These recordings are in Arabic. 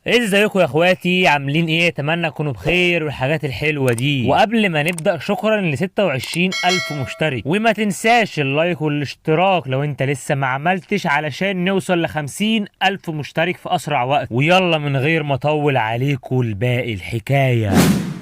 ازيكم يا اخواتي؟ عاملين ايه؟ اتمنى تكونوا بخير والحاجات الحلوه دي. وقبل ما نبدا، شكرا ل 26 الف مشترك، وما تنساش اللايك والاشتراك لو انت لسه ما عملتش، علشان نوصل ل 50 الف مشترك في اسرع وقت. ويلا من غير ما اطول عليكم الباقي الحكايه.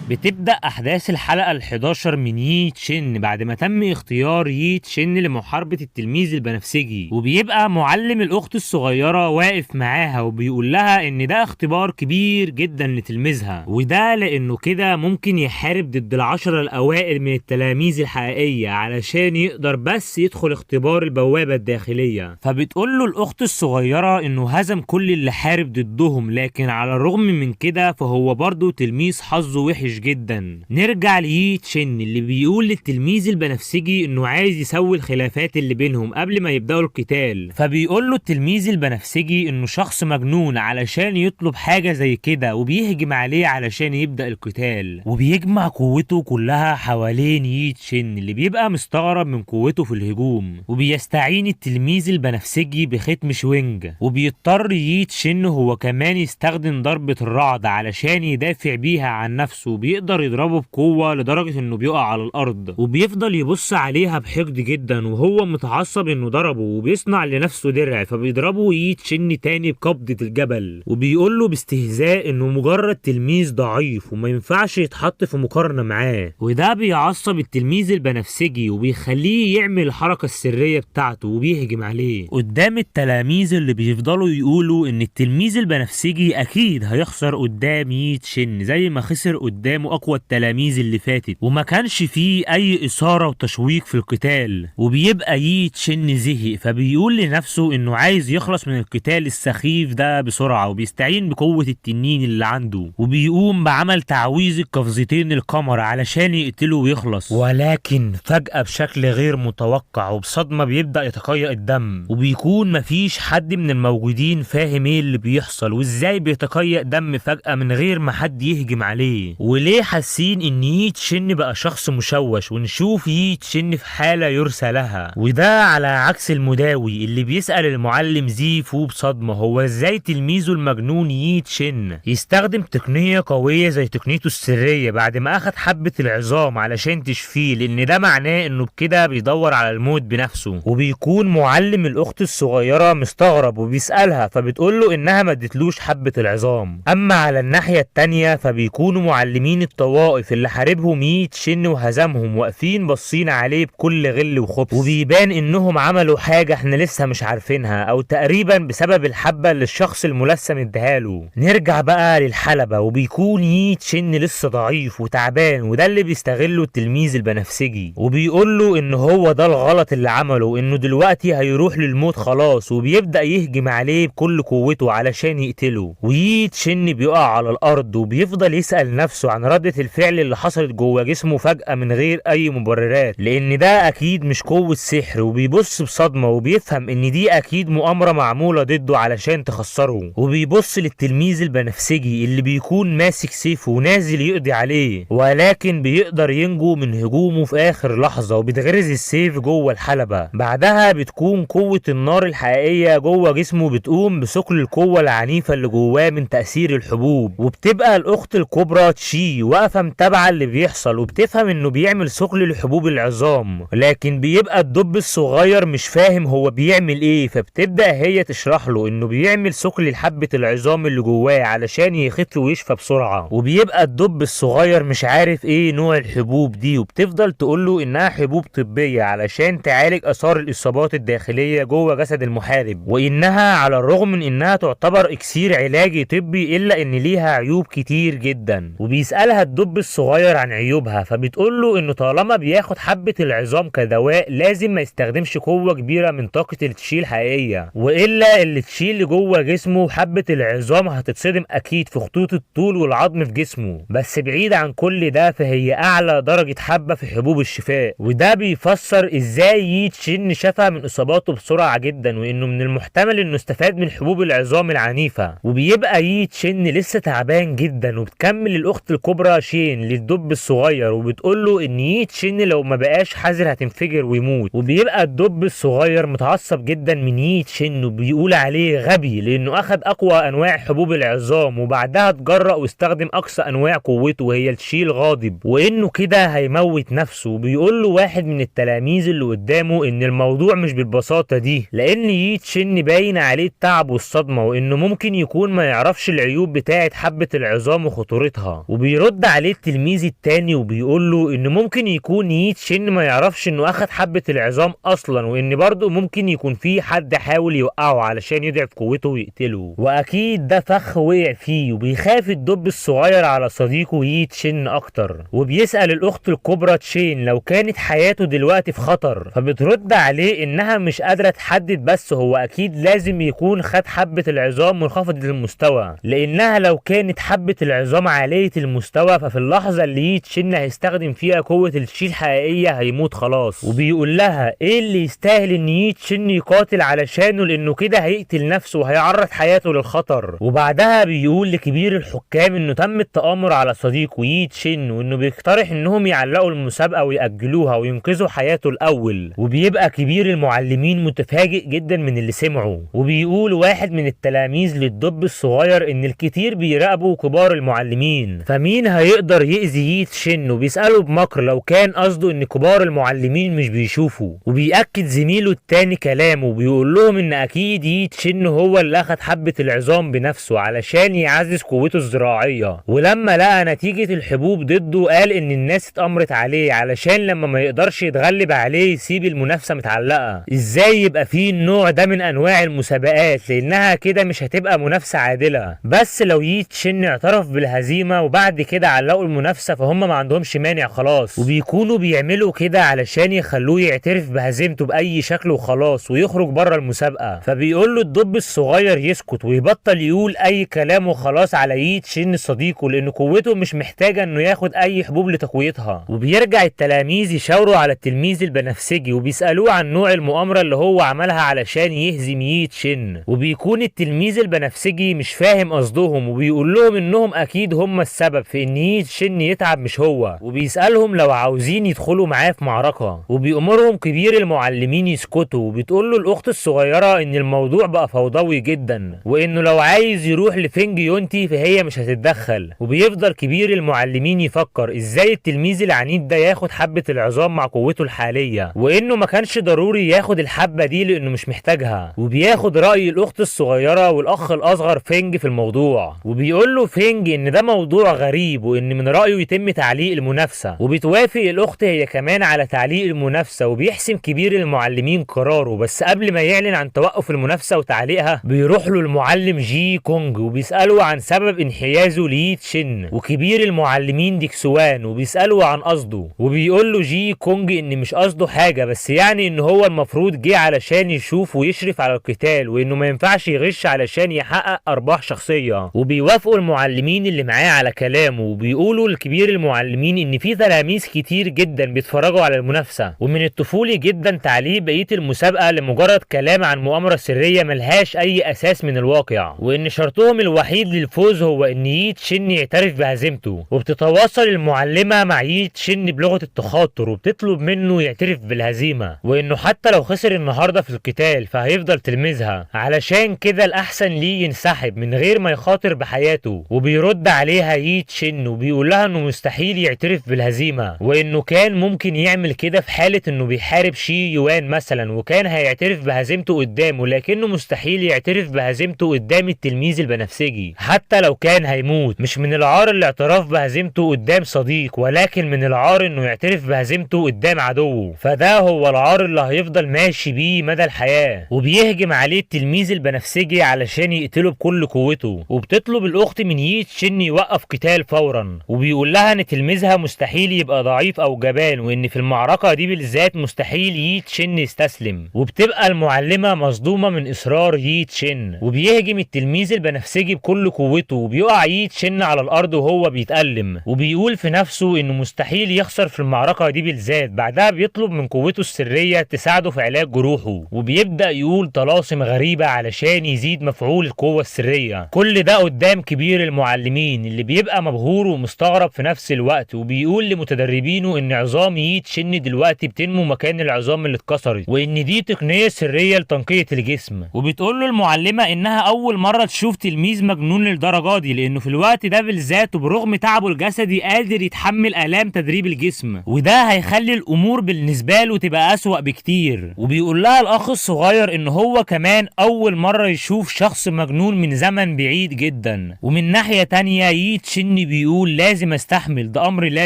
بتبدأ أحداث الحلقة ال11 من يي تشين بعد ما تم اختيار يي تشين لمحاربة التلميذ البنفسجي، وبيبقى معلم الأخت الصغيرة واقف معاها وبيقول لها إن ده اختبار كبير جدا لتلميذها، وده لأنه كده ممكن يحارب ضد العشرة الأوائل من التلاميذ الحقيقية علشان يقدر بس يدخل اختبار البوابة الداخلية. فبتقول له الأخت الصغيرة إنه هزم كل اللي حارب ضدهم، لكن على الرغم من كده فهو برضه تلميذ حظه وحش جدا. نرجع ليي تشين اللي بيقول للتلميذ البنفسجي انه عايز يسوي الخلافات اللي بينهم قبل ما يبداوا القتال. فبيقول له التلميذ البنفسجي انه شخص مجنون علشان يطلب حاجه زي كده، وبيهجم عليه علشان يبدا القتال، وبيجمع قوته كلها حوالين يي تشين اللي بيبقى مستغرب من قوته في الهجوم. وبيستعين التلميذ البنفسجي بختم شوينج، وبيضطر يي تشين هو كمان يستخدم ضربه الرعد علشان يدافع بيها عن نفسه. بيقدر يضربه بقوة لدرجة انه بيقع على الارض، وبيفضل يبص عليها بحقد جدا وهو متعصب انه ضربه، وبيصنع لنفسه درع. فبيضربه يي تشين تاني بقبضة الجبل، وبيقول له باستهزاء انه مجرد تلميذ ضعيف وما ينفعش يتحط في مقارنة معاه. وده بيعصب التلميذ البنفسجي وبيخليه يعمل الحركة السرية بتاعته وبيهجم عليه قدام التلاميذ اللي بيفضلوا يقولوا ان التلميذ البنفسجي اكيد هيخسر قدام يي تشين زي ما خسر قدامه اقوى التلاميذ اللي فاتت، وما كانش فيه اي اثاره وتشويق في القتال. وبيبقى يي تشين زهق، فبيقول لنفسه انه عايز يخلص من القتال السخيف ده بسرعه، وبيستعين بقوه التنين اللي عنده، وبيقوم بعمل تعويذ القفزتين القمر علشان يقتله ويخلص. ولكن فجاه بشكل غير متوقع وبصدمه بيبدا يتقيأ الدم، وبيكون مفيش حد من الموجودين فاهم ايه اللي بيحصل وازاي بيتقيأ دم فجاه من غير ما حد يهجم عليه. وليه حاسين ان يي تشين بقى شخص مشوش، ونشوف يي تشين في حالة يرثى لها. وده على عكس المداوي اللي بيسأل المعلم زيفو بصدمة هو ازاي تلميذه المجنون يي تشين يستخدم تقنية قوية زي تقنيته السرية بعد ما اخد حبة العظام علشان تشفيه، لان ده معناه انه بكده بيدور على الموت بنفسه. وبيكون معلم الاخت الصغيرة مستغرب وبيسألها، فبتقوله انها ما ادتلوش حبة العظام. اما على الناحية التانية فبيكونوا معلمين الطوائف اللي حاربهم يي تشين وهزمهم واقفين باصين عليه بكل غل وخبث، وبيبان انهم عملوا حاجه احنا لسه مش عارفينها، او تقريبا بسبب الحبه اللي الشخص الملثم اداهاله. نرجع بقى للحلبه، وبيكون يي تشين لسه ضعيف وتعبان، وده اللي بيستغله التلميذ البنفسجي، وبيقول له ان هو ده الغلط اللي عمله، انه دلوقتي هيروح للموت خلاص، وبيبدا يهجم عليه بكل قوته علشان يقتله. ويي تشين بيقع على الارض وبيفضل يسأل نفسه عن ردة الفعل اللي حصلت جوه جسمه فجأة من غير اي مبررات، لان ده اكيد مش قوة سحر. وبيبص بصدمة وبيفهم ان دي اكيد مؤامرة معمولة ضده علشان تخسره. وبيبص للتلميذ البنفسجي اللي بيكون ماسك سيفه ونازل يقضي عليه، ولكن بيقدر ينجو من هجومه في اخر لحظة، وبيتغرز السيف جوه الحلبة. بعدها بتكون قوة النار الحقيقية جوه جسمه بتقوم بثقل القوة العنيفة اللي جواه من تأثير الحبوب، وبتبقى الاخت الكبرى تشي واقفه متابعه اللي بيحصل، وبتفهم انه بيعمل ثقل لحبوب العظام، لكن بيبقى الدب الصغير مش فاهم هو بيعمل ايه. فبتبدا هي تشرح له انه بيعمل ثقل لحبه العظام اللي جواه علشان يخف ويشفى بسرعه. وبيبقى الدب الصغير مش عارف ايه نوع الحبوب دي، وبتفضل تقول له انها حبوب طبيه علشان تعالج اثار الاصابات الداخليه جوه جسد المحارب، وانها على الرغم من انها تعتبر اكسير علاجي طبي الا ان ليها عيوب كتير جدا. وبيسألها الدب الصغير عن عيوبها، فبتقول له انه طالما بياخد حبة العظام كدواء لازم ما يستخدمش قوة كبيرة من طاقة التشي الحقيقية، والا اللي تشي اللي جوه جسمه حبة العظام هتتصدم اكيد في خطوط الطول والعظم في جسمه. بس بعيد عن كل ده فهي اعلى درجة حبة في حبوب الشفاء، وده بيفسر ازاي يي تشين شفى من اصاباته بسرعة جدا، وانه من المحتمل انه استفاد من حبوب العظام العنيفة. وبيبقى يي تشين لسه تعبان جدا، وبتكمل الاخت الكبرى شين للدب الصغير وبتقول له ان يي تشين لو ما بقاش حذر هتنفجر ويموت. وبيبقى الدب الصغير متعصب جدا من يي تشين وبيقول عليه غبي لانه اخد اقوى انواع حبوب العظام وبعدها اتجرأ واستخدم اقصى انواع قوته وهي الشيل غاضب وانه كده هيموت نفسه. وبيقول له واحد من التلاميذ اللي قدامه ان الموضوع مش بالبساطه دي لان يي تشين باين عليه التعب والصدمه وانه ممكن يكون ما يعرفش العيوب بتاعه حبه العظام وخطورتها. وبيرد عليه التلميذ التاني وبيقول له ان ممكن يكون يي تشين ما يعرفش انه اخد حبه العظام اصلا وان برضه ممكن يكون في حد حاول يوقعه علشان يضعف قوته ويقتله واكيد ده فخ وقع فيه. وبيخاف الدب الصغير على صديقه يي تشين اكتر وبيسأل الاخت الكبرى تشين لو كانت حياته دلوقتي في خطر فبترد عليه انها مش قادره تحدد بس هو اكيد لازم يكون خد حبه العظام منخفضه المستوى لانها لو كانت حبه العظام عاليه المستوى ففي اللحظه اللي يي تشين هيستخدم فيها قوه الشيل الحقيقيه هيموت خلاص. وبيقول لها ايه اللي يستاهل ان يي تشين يقاتل علشانه لانه كده هيقتل نفسه وهيعرض حياته للخطر. وبعدها بيقول لكبير الحكام انه تم التآمر على صديقه يي تشين وانه بيقترح انهم يعلقوا المسابقه ويأجلوها وينقذوا حياته الاول. وبيبقى كبير المعلمين متفاجئ جدا من اللي سمعه وبيقول واحد من التلاميذ للدب الصغير ان الكتير بيراقبوا كبار المعلمين فمين هيقدر يأذي يي تشين وبيسأله بمكر لو كان قصده ان كبار المعلمين مش بيشوفوا. وبيأكد زميله التاني كلامه وبيقول لهم ان اكيد يي تشين هو اللي اخد حبة العظام بنفسه علشان يعزز قوته الزراعية. ولما لقى نتيجة الحبوب ضده قال ان الناس اتأمرت عليه علشان لما ما يقدرش يتغلب عليه يسيب المنافسة متعلقة. ازاي يبقى فيه النوع ده من انواع المسابقات لانها كده مش هتبقى منافسة عادلة. بس لو يي تشين اعترف بالهزيمة وبعد كده علقوا المنافسة فهم ما عندهمش مانع خلاص وبيكونوا بيعملوا كده علشان يخلوه يعترف بهزيمته بأي شكل وخلاص ويخرج بره المسابقة. فبيقول له الدب الصغير يسكت ويبطل يقول اي كلام وخلاص على يي تشين صديقه لان قوته مش محتاجة انه ياخد اي حبوب لتقويتها. وبيرجع التلاميذ يشاوروا على التلميذ البنفسجي وبيسألوه عن نوع المؤامرة اللي هو عملها علشان يهزم يي تشين وبيكون التلميذ البنفسجي مش فاهم قصدهم وبيقول لهم انهم اكيد هم السبب في ان يي تشين يتعب مش هو. وبيسألهم لو عاوزين يدخلوا معاه في معركة وبيأمرهم كبير المعلمين يسكتوا. وبتقول له الاخت الصغيرة ان الموضوع بقى فوضوي جدا وانه لو عايز يروح لفينج يونتي فهي مش هتتدخل. وبيفضل كبير المعلمين يفكر ازاي التلميذ العنيد ده ياخد حبة العظام مع قوته الحالية وانه ما كانش ضروري ياخد الحبة دي لانه مش محتاجها. وبياخد رأي الاخت الصغيرة والاخ الاصغر فينج في الموضوع وبيقول له فينج ان ده موضوع غريب وان من رأيه يتم تعليق المنافسة. وبتوافق الاخت هي كمان على تعليق المنافسة وبيحسم كبير المعلمين قراره. بس قبل ما يعلن عن توقف المنافسة وتعليقها بيروح له المعلم جي كونج وبيسأله عن سبب انحيازه ليي تشين وكبير المعلمين ديكسوان وبيسأله عن قصده. وبيقول له جي كونج ان مش قصده حاجة بس يعني ان هو المفروض جه علشان يشوف ويشرف على القتال وانه ما ينفعش يغش علشان يحقق ارباح شخصية. وبيوافقوا المعلمين اللي معاه على كلامه وبيقولوا لكبير المعلمين ان في تلاميذ كتير جدا بيتفرجوا على المنافسة ومن الطفولي جدا تعليق بقية المسابقة لمجرد كلام عن مؤامرة سرية ملهاش اي اساس من الواقع وان شرطهم الوحيد للفوز هو ان يي تشين يعترف بهزيمته. وبتتواصل المعلمة مع يي تشين بلغة التخاطر وبتطلب منه يعترف بالهزيمة وانه حتى لو خسر النهاردة في القتال فهيفضل تلميذها علشان كده الاحسن ليه ينسحب من غير ما يخاطر بحياته. وبيرد عليها يي تشين وبيقول لها انه مستحيل يعترف بالهزيمة وانه كان ممكن يعمل كده في حالة انه بيحارب شي يوان مثلا وكان هيعترف بهزيمته قدامه لكنه مستحيل يعترف بهزيمته قدام التلميذ البنفسجي حتى لو كان هيموت. مش من العار الاعتراف بهزيمته قدام صديق ولكن من العار انه يعترف بهزيمته قدام عدوه فده هو العار اللي هيفضل ماشي بيه مدى الحياة. وبيهجم عليه التلميذ البنفسجي علشان يقتله بكل قوته وبتطلب الاخت من يي تشين يوقف قتال فورا وبيقول لها ان تلميذها مستحيل يبقى ضعيف او جبان وان في المعركة دي بالذات مستحيل يي تشين يستسلم. وبتبقى المعلمة مصدومة من اصرار يي تشين وبيهجم التلميذ البنفسجي بكل قوته وبيقع يي تشين على الارض وهو بيتألم وبيقول في نفسه انه مستحيل يخسر في المعركة دي بالذات. بعدها بيطلب من قوته السرية تساعده في علاج جروحه وبيبدأ يقول طلاسم غريبة علشان يزيد مفعول القوة السرية. كل ده قدام كبير المعلمين اللي بيبقى مبهور ومستغرب في نفس الوقت، وبيقول لمتدربينه ان عظام ييت شن دلوقتي بتنمو مكان العظام اللي اتكسرت، وان دي تقنيه سريه لتنقيه الجسم. وبتقول له المعلمه انها اول مره تشوف تلميذ مجنون للدرجه دي، لانه في الوقت ده بالذات وبرغم تعبه الجسدي قادر يتحمل الام تدريب الجسم، وده هيخلي الامور بالنسبه له تبقى اسوأ بكتير. وبيقول لها الاخ الصغير ان هو كمان اول مره يشوف شخص مجنون من زمن بعيد جدا. ومن ناحيه تانية ييت شن بيقول لازم استحمل، ده امر لا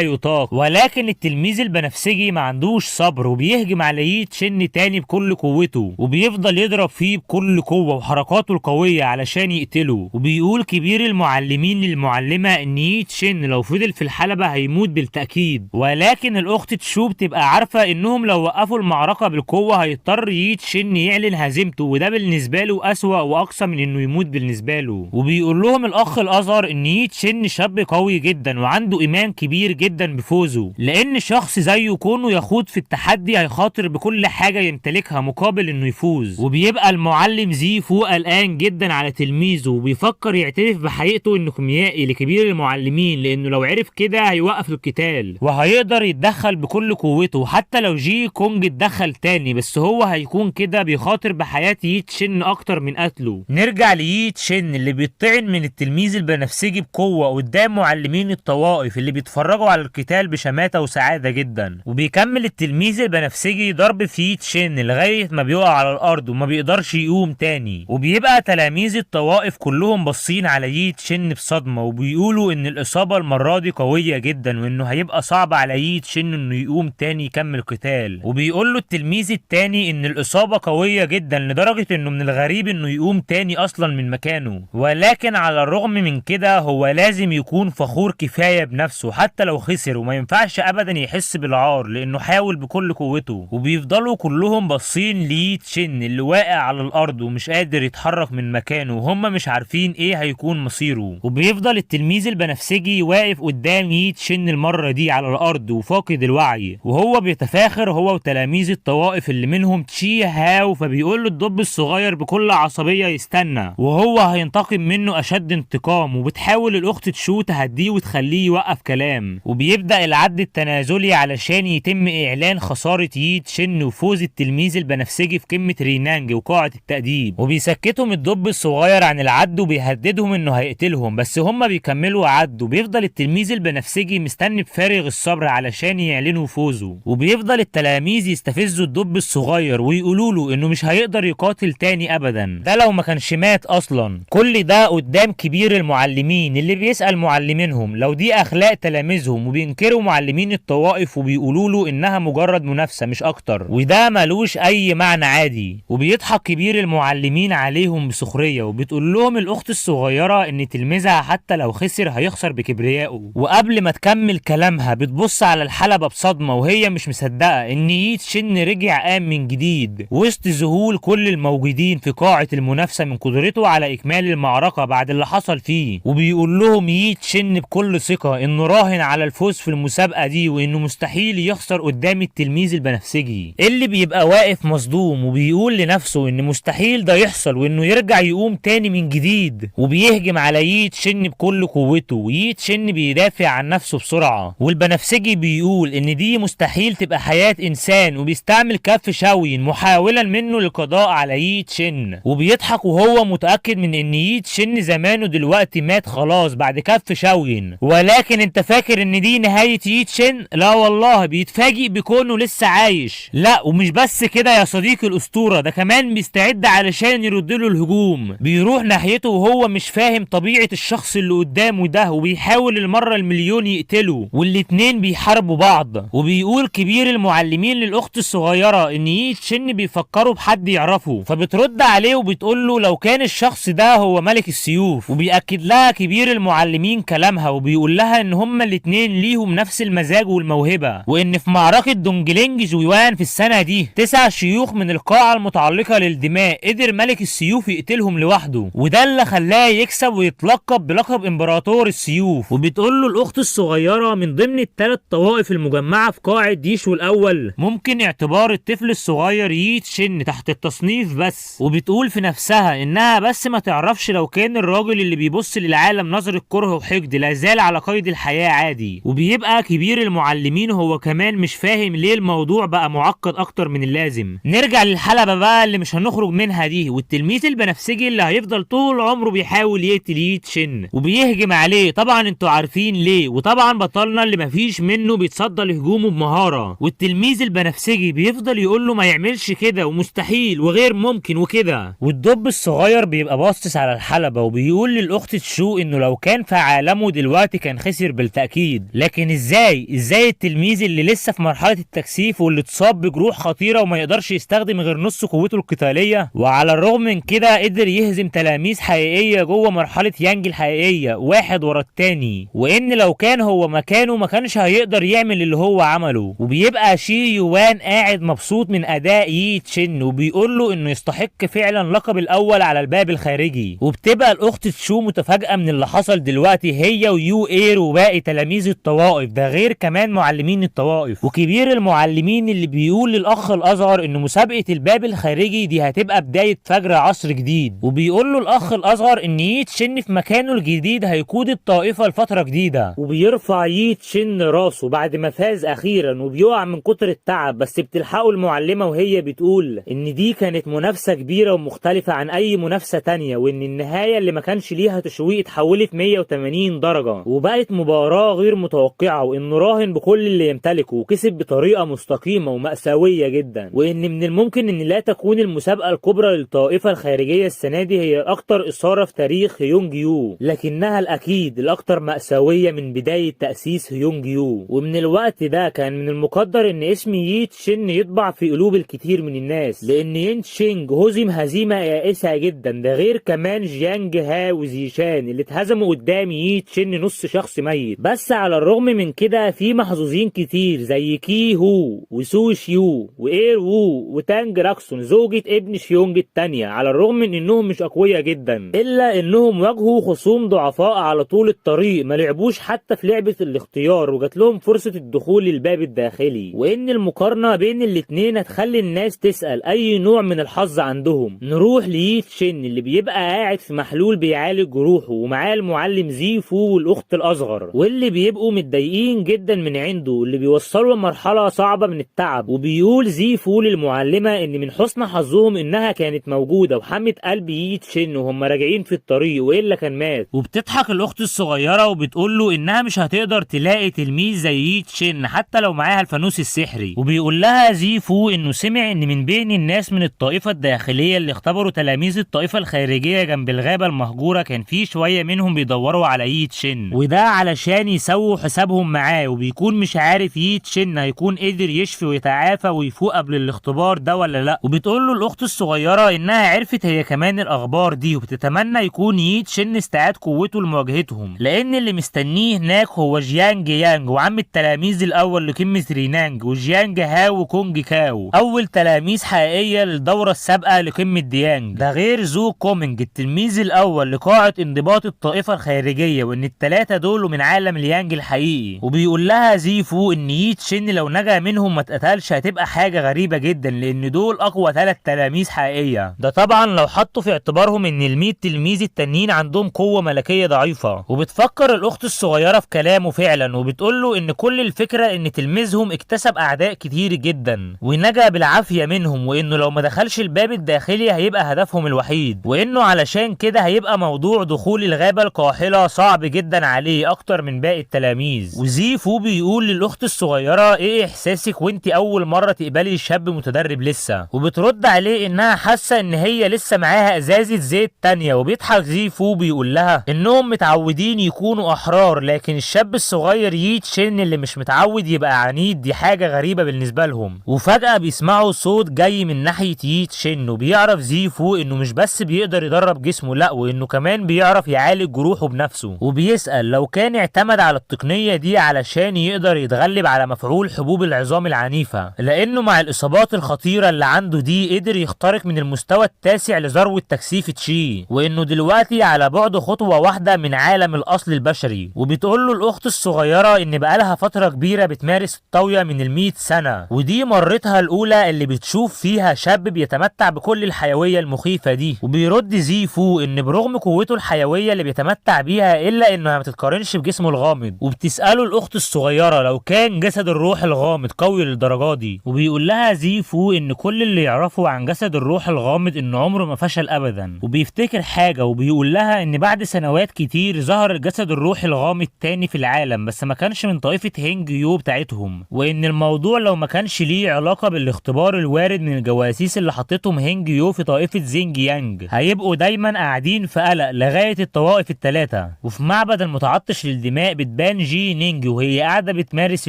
يطاق. ولكن التلميذ البنفسجي ما عندوش صبر وبيهجم على ييت شن تاني بكل قوته، وبيفضل يضرب فيه بكل قوه وحركاته القويه علشان يقتله. وبيقول كبير المعلمين للمعلمه ان ييت شن لو فضل في الحلبه هيموت بالتاكيد، ولكن الاخت تشو بتبقى عارفه انهم لو وقفوا المعركه بالقوه هيضطر ييت شن يعلن هزيمته، وده بالنسبه له اسوأ واقصى من انه يموت بالنسبه له. وبيقول لهم الاخ الاصغر ان ييت شن شاب قوي جدا وعنده ايمان كبير جدا بفوزه، لان شخص زيه كونه يخوض في التحدي هيخاطر بكل حاجه يمتلكها مقابل انه يفوز. وبيبقى المعلم زيفو قلقان جدا على تلميذه، وبيفكر يعترف بحقيقته انه كيميائي لكبير المعلمين، لانه لو عرف كده هيوقف القتال وهيقدر يتدخل بكل قوته، حتى لو جي كونج اتدخل تاني، بس هو هيكون كده بيخاطر بحياه ييت شن اكتر من قتله. نرجع لييت شن اللي بيطعن من التلميذ البنفسجي بقوه قدام معلمين الطوائف اللي بيتفرجوا على القتال بشماته وسعاده جدا. وبيكمل التلميذ البنفسجي ضرب في ييت شن لغايه ما بيقع على الارض وما بيقدرش يقوم تاني. وبيبقى تلاميذ الطوائف كلهم باصين على ييت شن بصدمه، وبيقولوا ان الاصابه المره دي قويه جدا وانه هيبقى صعب على ييت شن انه يقوم تاني يكمل قتال. وبيقول له التلميذ التاني ان الاصابه قويه جدا لدرجه انه من الغريب انه يقوم تاني اصلا من مكانه، ولكن على الرغم من كده هو لازم يكون فخور كفايه بنفسه حتى لو خسر، وما ينفعش ابدا يحس بالعار لانه حاول بكل قوته. وبيفضلوا كلهم باصين لييت شن اللي واقع على الارض ومش قادر يتحرك من مكانه، وهم مش عارفين ايه هيكون مصيره. وبيفضل التلميذ البنفسجي واقف قدام ييت شن المره دي على الارض وفاقد الوعي، وهو بيتفاخر هو وتلاميذ الطوائف اللي منهم تشي هاو، فبيقول له الدب الصغير بكل عصبيه يستنى وهو هينتقم منه اشد انتقام. وبتحاول الاخت تشو تهديه وتخليه يوقف كلام، وبيبدا العد التنازلي علشان يتم اعلان خساره ييت شن وفوز التلميذ البنفسجي في قمه رينانج وقاعه التأديب. وبيسكتهم الدب الصغير عن العد وبيهددهم انه هيقتلهم، بس هم بيكملوا عد. وبيفضل التلميذ البنفسجي مستني بفارغ الصبر علشان يعلنوا فوزه. وبيفضل التلاميذ يستفزوا الدب الصغير ويقولوا له انه مش هيقدر يقاتل تاني ابدا، ده لو ما كانش مات اصلا. كل ده قدام كبير المعلمين اللي بيسأل معلمينهم لو دي اخلاق تلاميذهم، وبينكروا معلمين الطوائف وبيقولوا له انها مجرد منافسه مش اكتر، وده ملوش اي معنى عادي. وبيضحك كبير المعلمين عليهم بسخريه، وبتقول لهم الاخت الصغيره ان تلميذها حتى لو خسر هيخسر بكبريائه. وقبل ما تكمل كلامها بتبص على الحلبه بصدمه وهي مش مصدقه ان ييت شن رجع قام من جديد وسط ذهول كل الموجودين في قاعه المنافسه من قدرته على اكمال المعركه بعد اللي حصل فيه. وبيقول لهم ييت شن بكل ثقه انه راهن على الفوز في المسابقه دي، وانه مستحيل يخسر قدام التلميذ البنفسجي اللي بيبقى واقف مصدوم، وبيقول لنفسه ان مستحيل ده يحصل وانه يرجع يقوم تاني من جديد. وبيهجم على ييت شن بكل قوته، وييت شن بيدافع عن نفسه بسرعه، والبنفسجي بيقول ان دي مستحيل تبقى حياه انسان، وبيستعمل كف شوين محاولا منه للقضاء على ييت شن. وبيضحك وهو متاكد من ان ييت شن زمانه دلوقتي مات خلاص بعد كف شوين. ولكن انت فاكر ان دي نهايه ييت شن؟ لا والله، بيتفاجئ بكونه لسه عايش. لا ومش بس كده يا صديقي الاسطوره، ده كمان بيستعد علشان يرد له الهجوم. بيروح ناحيته وهو مش فاهم طبيعه الشخص اللي قدامه ده، وبيحاول المره المليون يقتله، والاتنين بيحاربوا بعض. وبيقول كبير المعلمين للاخت الصغيره ان ييت شن بيفكروا بحد يعرفه، فبترد عليه وبتقول له لو كان الشخص ده هو ملك السيوف. وبيأكد لها كبير المعلمين كلامها، وبيقول لها ان هما الاتنين ليهم نفس المزاج والموهبه، وان في معركه دونجلينج جويوان في السنه دي 9 شيوخ من القاعه المتعلقه للدماء قدر ملك السيوف يقتلهم لوحده، وده اللي خلاه يكسب ويتلقب بلقب امبراطور السيوف. وبتقول له الاخت الصغيره من ضمن الثلاث طوائف المجمعه في قاعه ديشو الاول ممكن اعتبار الطفل الصغير ييت شن تحت التصنيف بس. وبتقول في نفسها انها بس ما تعرفش لو كان الراجل اللي بيبص للعالم نظره كره وحقد حقد لازال على قيد الحياة عادي. وبيبقى كبير المعلمين هو كمان مش فاهم ليه الموضوع بقى معقد اكتر من اللازم. نرجع للحلبة بقى اللي مش هنخرج منها دي، والتلميذ البنفسجي اللي هيفضل طول عمره بيحاول يقتل يي تشن وبيهجم عليه. طبعا انتوا عارفين ليه، وطبعا بطلنا اللي مفيش منه بيتصدى لهجومه بمهارة، والتلميذ البنفسجي بيفضل يقول له ما يعملش كده ومستحيل وغير ممكن وكده. والدب الصغير بيبقى باصص على الحلبة وبيقول للاخت تشو انه لو كان في عالمه دلوقتي كان خسر بالتأكيد، لكن ازاي التلميذ اللي لسه في مرحلة التكثيف واللي اتصاب بجروح خطيرة وما يقدرش يستخدم غير نص قوته القتالية، وعلى الرغم من كده قدر يهزم تلاميذ حقيقية جوه مرحلة يانج الحقيقية واحد ورا التاني، وان لو كان هو مكانه ما كانش هيقدر يعمل اللي هو عمله. وبيبقى شي يوان قاعد مبسوط من اداء يي تشن وبيقول له انه يستحق فعلا لقب الاول على الباب الخارجي. وبتبقى الاخت تشو متفاجئة من اللي حصل دلوقتي هي ويو اير وباقي تلاميذ الطوائف، ده غير كمان معلمين الطوائف. وكبير المعلمين اللي بيقول للاخ الاصغر ان مسابقة الباب الخارجي دي هتبقى بداية فجر عصر جديد، وبيقول له الاخ الاصغر ان يي تشن في مكانه الجديد هيقود الطائفة لفترة جديدة. وبيرفع يي تشن راسه بعد ما فاز اخيرا وبيقع من كتر التعب، بس بتلحقه المعلمة وهي بتقول ان دي كانت منافسة كبيرة ومختلفة عن اي منافسة تانية، وان النهاية اللي ما كانش ليها تشويق اتحولت 180 درجة وبقت مباراة غير متوقعة، وانه راهن بكل اللي يمتلكه وكسب بطريقة مستقيمة ومأساوية جدا، وان من الممكن ان لا تكون المسابقة الكبرى للطائفة الخارجية السنة دي هي الاكثر اثارة في تاريخ هيونج يو، لكنها الاكيد الاكثر مأساوية من بداية تأسيس هيونج يو. ومن الوقت ده كان من المقدر ان اسم يي تشن يطبع في قلوب الكثير من الناس، لان ين تشينج هزم هزيمة يائسة جدا، ده غير كمان جيانج ها وزيشان اللي اتهزموا قدام يي تشن نص شخص ميت. بس على الرغم من كده في محظوظين كتير زي كي هو وسو شيو واير وو وتانج راكسون زوجة ابن شيونج التانية، على الرغم من انهم مش اقوياء جدا الا انهم واجهوا خصوم ضعفاء على طول الطريق، ما لعبوش حتى في لعبة الاختيار وجات لهم فرصة الدخول للباب الداخلي. وان المقارنة بين الاتنين هتخلي الناس تسأل اي نوع من الحظ عندهم. نروح ليي تشن اللي بيبقى قاعد في محلول بيعالج جروحه ومعاه المعلم زيفو والاخت الاصغر، واللي بيبقوا متضايقين جدا من عنده، اللي بيوصلوا لمرحلة صعبة من التعب. وبيقول زيفو للمعلمة ان من حسن حظهم انها كانت موجودة وحمت قلب يي تشن وهم راجعين في الطريق والا كان مات. وبتضحك الاخت الصغيرة وبتقول له انها مش هتقدر تلاقي تلميذ زي يي تشن حتى لو معاها الفانوس السحري. وبيقول لها زيفو انه سمع ان من بين الناس من الطائفة الداخلية اللي اختبروا تلاميذ الطائفة الخارجية جنب الغابة المهجورة كان في شوية منهم بيدوروا على يي تشن، وده علشان يسووا حسابهم معاه، وبيكون مش عارف يي تشن هيكون قدر يشفي ويتعافى ويفوق قبل الاختبار ده ولا لا. وبتقول له الاخت الصغيرة انها عرفت هي كمان الاخبار دي، وبتتمنى يكون يي تشن استعاد قوته لمواجهتهم، لان اللي مستنيه هناك هو جيانج يانج وعم التلاميذ الاول لقمة رينانج، وجيانج هاو وكونج كاو اول تلاميذ حقيقية للدورة السابقة لقمة ديانج، ده غير زو كومينج التلميذ الاول لقاعة انضباط الطائفة الخارجية، وان التلاتة دول من عالم ليانج الحقيقي. وبيقول لها زيفو ان يي تشن لو نجا منهم ما اتقتلش هتبقى حاجة غريبة جدا، لان دول اقوى 3 تلاميذ حقيقية، ده طبعا لو حطوا في اعتبارهم ان ال100 تلميذ التانيين عندهم قوة ملكية ضعيفة. وبتفكر الاخت الصغيرة في كلامه فعلا، وبتقول له ان كل الفكرة ان تلميذهم اكتسب اعداء كتير جدا ونجا بالعافية منهم، وانه لو ما دخلش الباب الداخلي هيبقى هدفهم الوحيد، وانه علشان كده هيبقى موضوع دخول الغابة القاحلة صعب جدا عليه اكتر من باقي التلاميذ. وزيفو بيقول للاخت الصغيرة ايه احساسك وانت اول مرة تقبلي شاب متدرب لسه؟ وبترد عليه انها حاسة ان هي لسه معاها ازازة زيت تانية. وبيضحك زيفو بيقول لها انهم متعودين يكونوا احرار، لكن الشاب الصغير يي تشن اللي مش متعود يبقى عنيد دي حاجة غريبة بالنسبة لهم. وفجأة بيسمعوا صوت جاي من ناحية يي تشن، وبيعرف زيفو انه مش بس بيقدر يدرب جسمه لا، وانه كمان بيعرف يعالج جروحه بنفسه. وبيسأل لو كان اعتمد على التقنية دي علشان يقدر يتغلب على مفعول حبوب العظام العنيفة، لانه مع الاصابات الخطيرة اللي عنده دي قدر يخترق من المستوى التاسع لذروة تكثيف تشي، وانه دلوقتي على بعد خطوة واحدة من عالم الاصل البشري. وبتقول له الاخت الصغيرة ان بقالها فترة كبيرة بتمارس الطاوية من ال100 سنة، ودي مرتها الاولى اللي بتشوف فيها شاب بيتمتع بكل الحيوية المخيفة دي. وبيرد زيفو ان برغم قوته الحيوية اللي بيتمتع بيها الا انها ما تتقارنش بجسمه الغامض. وبتساله الاخت الصغيره لو كان جسد الروح الغامض قوي للدرجه دي، وبيقول لها زيفو ان كل اللي يعرفه عن جسد الروح الغامض ان عمره ما فشل ابدا. وبيفتكر حاجه وبيقول لها ان بعد سنوات كتير ظهر الجسد الروحي الغامض تاني في العالم، بس ما كانش من طائفه هينج يو بتاعتهم، وان الموضوع لو ما كانش ليه علاقه بالاختبار الوارد من الجواسيس اللي حطتهم هينج يو في طائفه زينج يانج، هيبقوا دايما قاعدين في قلق لغايه الطوائف الثلاثه. وفي معبد المتعطش للدماء بتبان جي نينج وهي قاعده بتمارس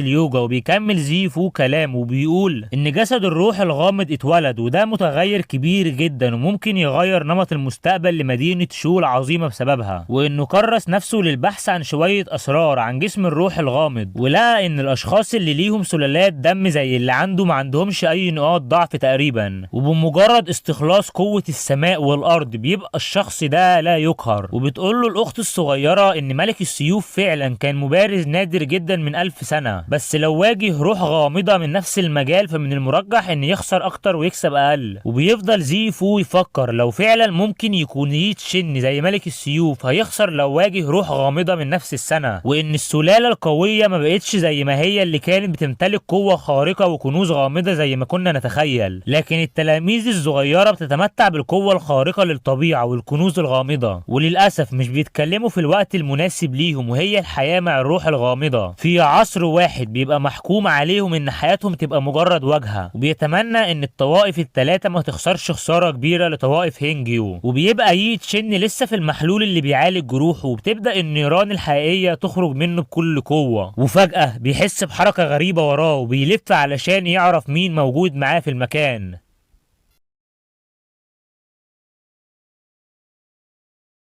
اليوجا، وبيكمل زيفو كلامه وبيقول ان جسد الروح الغامض اتولد وده متغير كبير جدا وممكن يغير نمط المستقبل لمدينه شو العظيمه بسببها، وانه كرس نفسه للبحث عن شويه اسرار عن جسم الروح الغامض، ولقى ان الاشخاص اللي ليهم سلالات دم زي اللي عنده ما عندهمش اي نقاط ضعف تقريبا، وبمجرد استخلاص قوه السماء والارض بيبقى الشخص ده لا يقهر. وبتقول له الاخت الصغيره ان ملك السيوف فعلا كان مبارز نادر جدا من 1000 سنه، بس لو واجه روح غامضه من نفس المجال فمن المرجح ان يخسر اكتر ويكسب اقل. وبيفضل زيفو يفكر لو فعلا ممكن يكون يتشن زي ملك السيوف هيخسر لو واجه روح غامضه من نفس السنه، وان السلاله القويه ما بقتش زي ما هي اللي كانت بتمتلك قوه خارقه وكنوز غامضه زي ما كنا نتخيل، لكن التلاميذ الصغيره بتتمتع بالقوه الخارقه للطبيعه والكنوز الغامضه، وللاسف مش بيتكلموا في الوقت المناسب ليهم، وهي الحياه مع الروح الغامضه في عصر واحد بيبقى محكوم عليهم ان حياتهم تبقى مجرد واجهه. وبيتمنى ان الطوائف الثلاثه ما تخسرش خساره كبيره لطوائف هينجيو. وبيبقى يتشن لسه في المحلول اللي بيعالج جروحه، وبتبدا النيران الحقيقيه تخرج منه بكل قوه، وفجاه بيحس بحركه غريبه وراه وبيلف علشان يعرف مين موجود معاه في المكان.